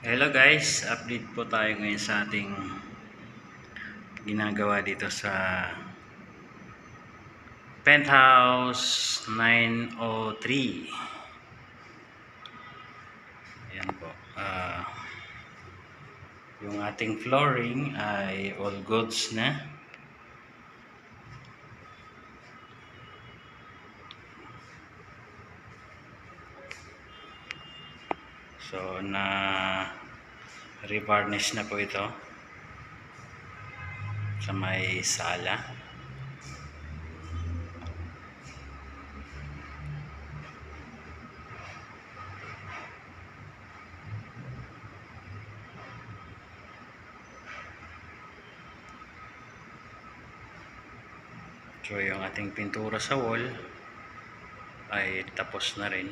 Hello guys, update po tayo ngayon sa ating ginagawa dito sa Penthouse 903. Ayan po. Yung ating flooring ay all goods na. So, revarnish na po ito sa may sala. So, yung ating pintura sa wall ay tapos na rin.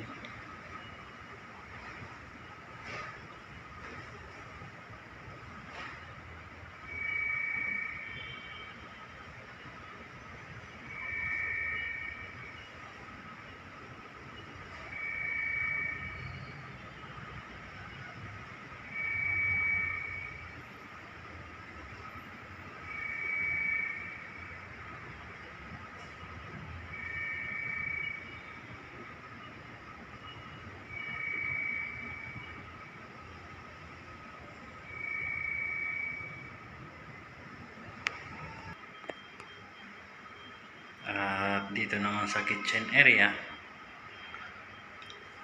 At dito naman sa kitchen area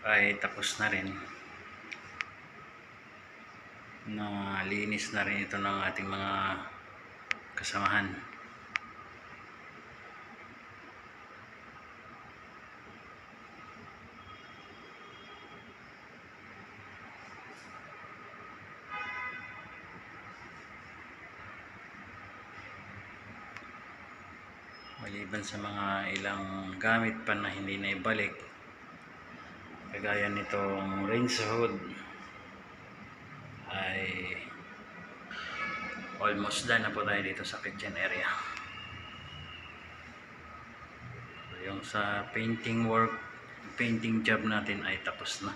ay tapos na rin. Linis na rin ito ng ating mga kasamahan. Maliban sa mga ilang gamit pa na hindi na ibalik, kagaya nitong range hood ay almost done na po tayo dito sa kitchen area. So, yung sa painting job natin ay tapos na.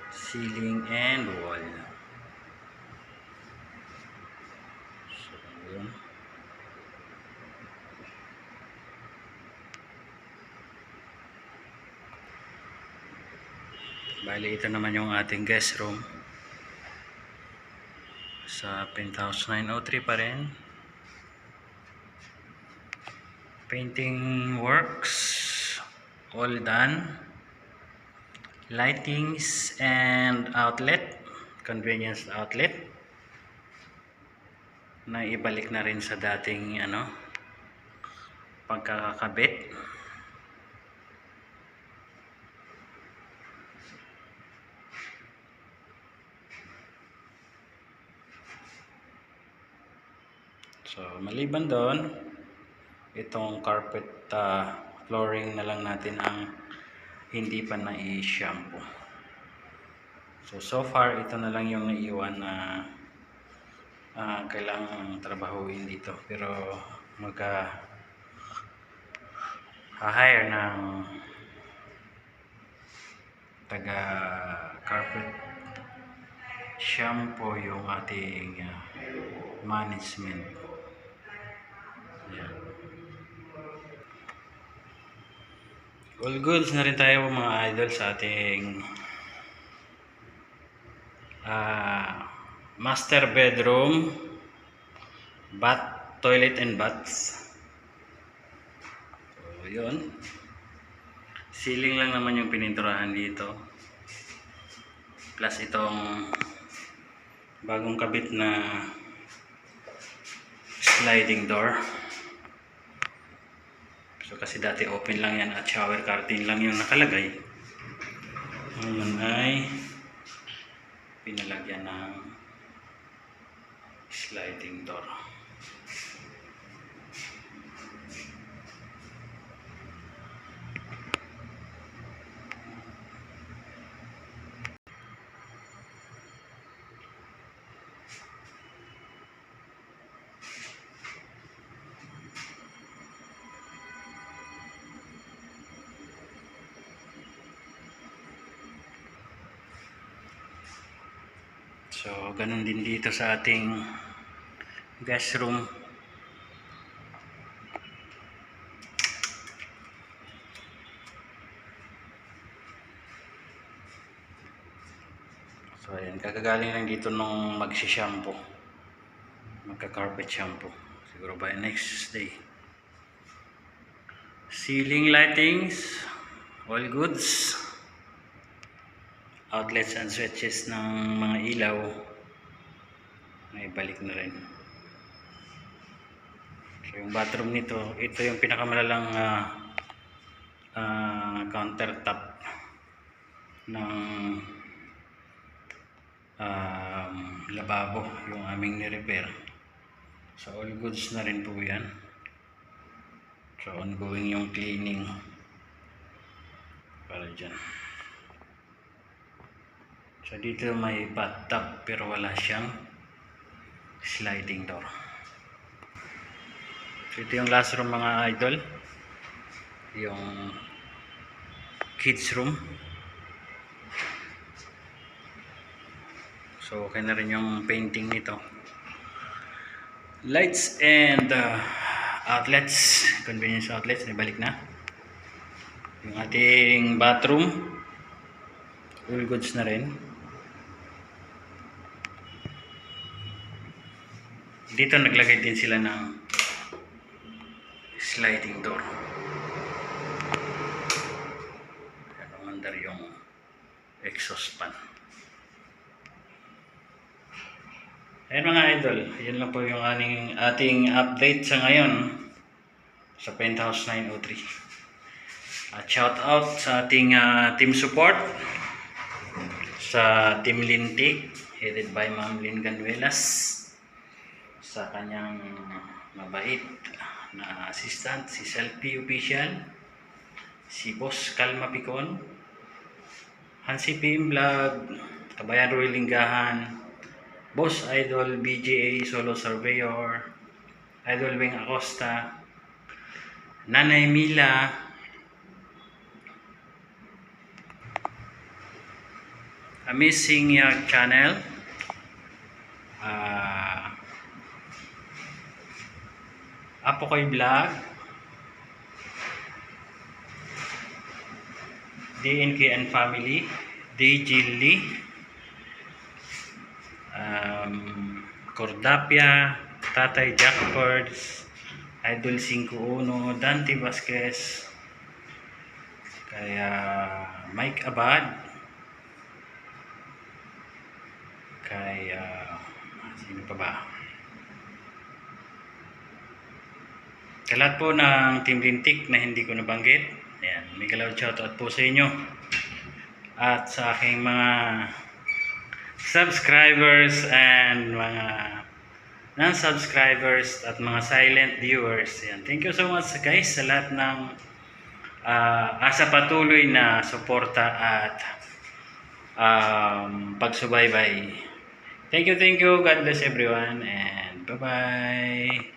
Ceiling and wall. So, yun. Bali, ito naman yung ating guest room sa Penthouse 903 pa rin. Painting works all done. Lightings and outlet, convenience outlet na ibalik na rin sa dating pagkakakabit. So, maliban doon, itong carpet flooring na lang natin ang hindi pa na-shampoo. So far, ito na lang yung naiwan na kailangang trabahuin dito. Pero hire ng taga carpet shampoo yung ating management. Yan. All goods na rin tayo mga idol sa ating master bedroom, toilet and baths. So, yun. Ceiling lang naman yung pininturahan dito. Plus itong bagong kabit na sliding door. So kasi dati open lang yan at shower curtain lang yung nakalagay. Ngayon ay pinalagyan ng sliding door. So, ganun din dito sa ating guest room. So, ayan. Kagagaling lang dito nung magsi-shampoo. Magka-carpet shampoo. Siguro by next day. Ceiling lightings. All goods. Outlets and switches ng mga ilaw. May balik na rin. So, yung bathroom nito, ito yung pinakamalalang countertop ng lababo, yung aming ni-repair. So all goods na rin po yan. So ongoing yung cleaning para dyan. So dito may bathtub pero wala siyang sliding door. So ito yung last room mga idol, yung kids room. So okay na rin yung painting nito. Lights and outlets, convenience outlets, nabalik na. Yung ating bathroom, all goods na rin. Dito naglagay din sila ng sliding door. Ayan, umandar yung exhaust fan. Ayan mga idol, yun lang po yung ating update sa ngayon sa Penthouse 903. At shout out sa ating team support sa Team Lintik, headed by Ma'am Lynn Ganuelas, sa kanyang mabait na assistant, si Selfie Official, si Boss Kalma Picon, Hansi PM Vlog, Kabayan Roy Linggahan, Boss Idol BJA Solo Surveyor, Idol Wing Acosta, Nanay Mila, Amazing Yak Channel, Apokoy Vlog, DNKN Family, DJ Lee, Cordapia, Tatay Jackfords, Idol 51, Dante Vasquez, kaya Mike Abad, kaya sino pa ba? Sa lahat po ng Team Lintik na hindi ko nabanggit, ayan, may galaw shoutout po sa inyo at sa aking mga subscribers and mga non-subscribers at mga silent viewers. Ayan. Thank you so much guys sa lahat ng asa patuloy na suporta at pagsubaybay. Thank you. God bless everyone and bye-bye.